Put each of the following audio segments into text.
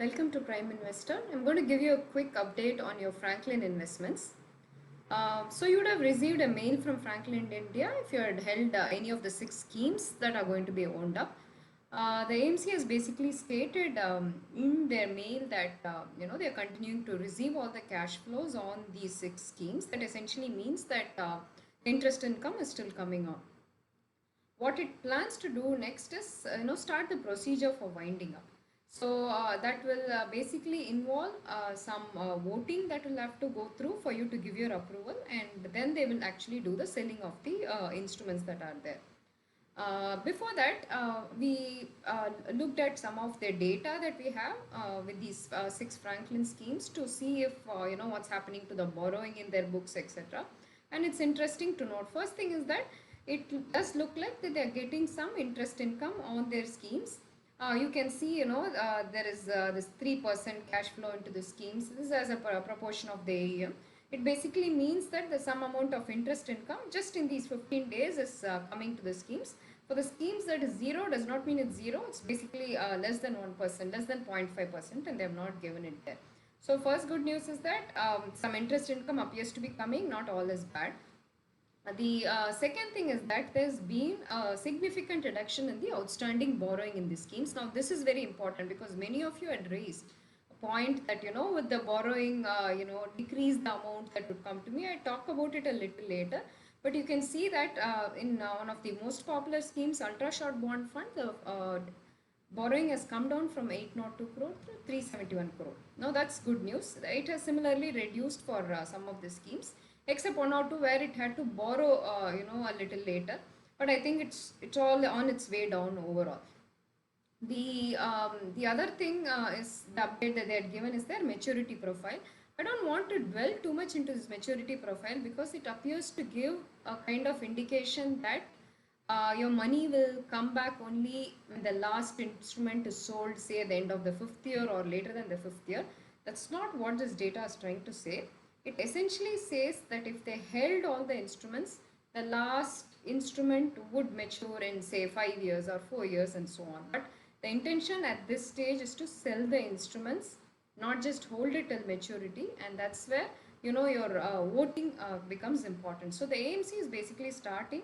Welcome to Prime Investor. I'm going to give you a quick update on your Franklin investments. So you would have received a mail from Franklin India if you had held any of the 6 schemes that are going to be owned up. The AMC has basically stated in their mail that they are continuing to receive all the cash flows on these 6 schemes. That essentially means that interest income is still coming on. What it plans to do next is start the procedure for winding up. So that will basically involve some voting that will have to go through for you to give your approval, and then they will actually do the selling of the instruments that are there. Before that, we looked at some of the data that we have with these 6 Franklin schemes to see if what's happening to the borrowing in their books, etc. And it's interesting to note. First thing is that it does look like that they are getting some interest income on their schemes. You can see, there is this 3% cash flow into the schemes. This is as a proportion of the AUM. It basically means that the some amount of interest income just in these 15 days is coming to the schemes. For the schemes that is zero does not mean it's zero. It's basically less than 1%, less than 0.5%, and they have not given it there. So first good news is that some interest income appears to be coming. Not all is bad. The second thing is that there's been a significant reduction in the outstanding borrowing in the schemes. Now, this is very important because many of you had raised a point that, with the borrowing, decrease the amount that would come to me. I talk about it a little later. But you can see that in one of the most popular schemes, Ultra Short Bond Fund, the borrowing has come down from 802 crore to 371 crore. Now that's good news. It has similarly reduced for some of the schemes, except one or two where it had to borrow, a little later. But I think it's all on its way down overall. The other thing is the update that they had given is their maturity profile. I don't want to dwell too much into this maturity profile because it appears to give a kind of indication that your money will come back only when the last instrument is sold, say at the end of the 5th year or later than the 5th year. That's not what this data is trying to say. It essentially says that if they held all the instruments, the last instrument would mature in say 5 years or 4 years and so on. But the intention at this stage is to sell the instruments, not just hold it till maturity, and that's where your voting becomes important. So the AMC is basically starting.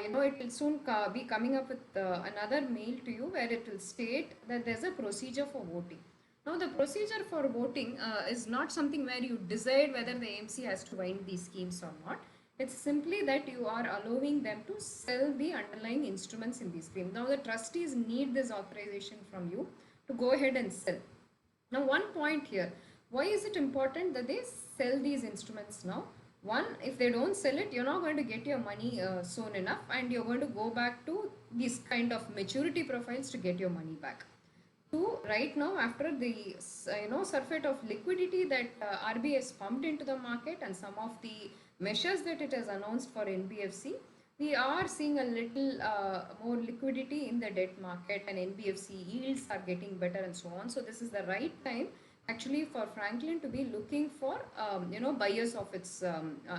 It will soon be coming up with another mail to you where it will state that there's a procedure for voting. Now the procedure for voting is not something where you decide whether the AMC has to wind these schemes or not. It's simply that you are allowing them to sell the underlying instruments in the scheme. Now the trustees need this authorization from you to go ahead and sell. Now one point here, why is it important that they sell these instruments now? One, if they don't sell it, you're not going to get your money soon enough, and you're going to go back to these kind of maturity profiles to get your money back. Two, right now after the surfeit of liquidity that RBI has pumped into the market and some of the measures that it has announced for NBFC, we are seeing a little more liquidity in the debt market, and NBFC yields are getting better and so on. So this is the right time actually for Franklin to be looking for buyers of its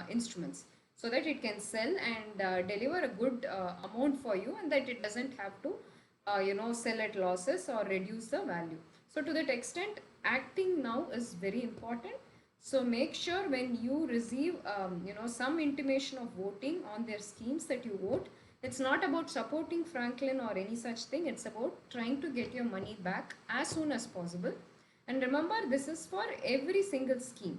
instruments, so that it can sell and deliver a good amount for you, and that it doesn't have to sell at losses or reduce the value. So to that extent, acting now is very important. So make sure when you receive some intimation of voting on their schemes that you vote. It's not about supporting Franklin or any such thing. It's about trying to get your money back as soon as possible. And remember, this is for every single scheme,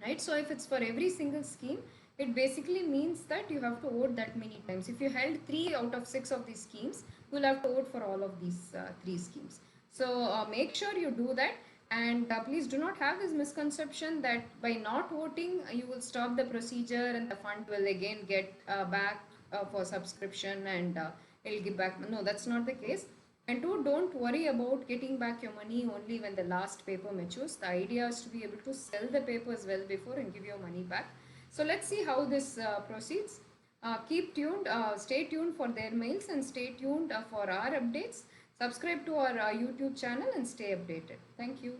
right? So if it's for every single scheme, it basically means that you have to vote that many times. If you held 3 out of 6 of these schemes, you will have to vote for all of these 3 schemes. So make sure you do that. And please do not have this misconception that by not voting, you will stop the procedure and the fund will again get back for subscription and it will give back. No, that's not the case. And two, don't worry about getting back your money only when the last paper matures. The idea is to be able to sell the papers well before and give your money back. So let's see how this proceeds. Keep tuned, stay tuned for their mails, and stay tuned for our updates. Subscribe to our YouTube channel and stay updated. Thank you.